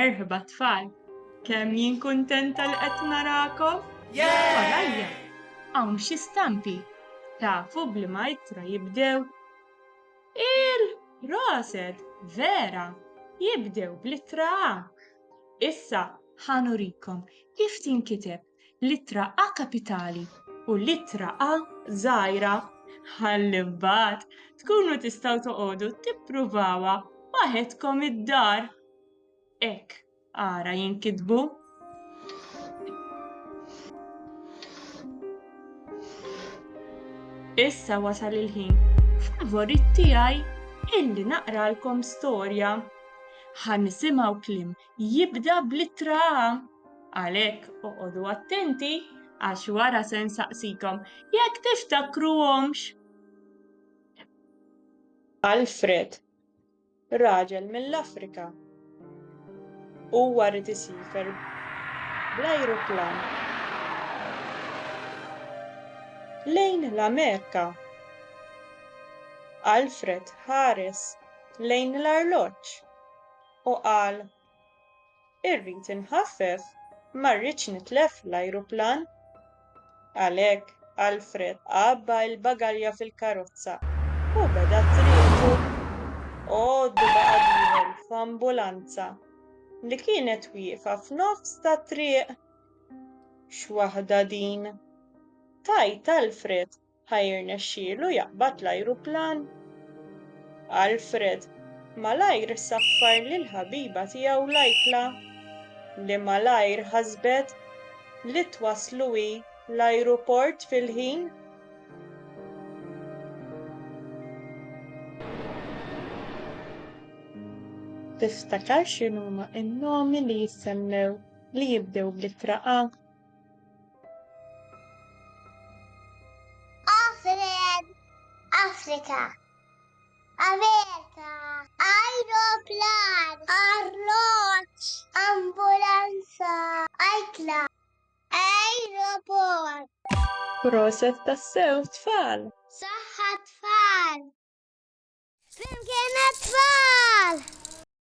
Merħba tfal, kemm jien kuntenta li qed narakom? Warajja, hawn xi stampi. Tafu bliema ittra jibdew? Il-proset, vera, jibdew bl-ittra A. Issa ħanurikom kif tinkiteb l-ittra A kapitali u l-ittra A żgħira. Ħalli mbagħad tkunu tistgħu toqogħdu tippruvawha waħedkom id-dar. Hekk ara jinkitbu. Issa wasal il-ħin favorit tiegħi illi naqralkom storja. Ħanisimgħu kliem jibda bl-ittra A. Għalhekk oqgħodu attenti għax wara se nsaqsikom jekk tiftakruhomx. Alfred, raġel mill-Afrika. Huwa rid isifer bl-ajruplan lejn l-Amerika. Alfred ħares lejn l-arloġġ u qal: irrid inħaffef ma rridx nitlef l-ajruplan. Għalhekk Alfred qabba l-bagalja fil-karozza u beda triqtu. Għoddu baqa' dieħel f'ambulanza li kienet wieqfa f'nofs tat-triq. X'waħda din! Tajt Alfred ħajrnexxielu jaqbad l-ajruplan. Alfred malajr saffar lill-ħabiba tiegħu Lajkla li malajr ħasbet li twasslu hi l-ajruport fil-ħin. Tiftakar x'inhuma n-nomi li jissemmew li jibdew bl-ittra A? Alfred, Afrika, Amerika, ajruplan, arloġġ, ambulanza, Lajkla, ajruport. Proset tassew tfal! Saħħa tfal! Flimkien tfal!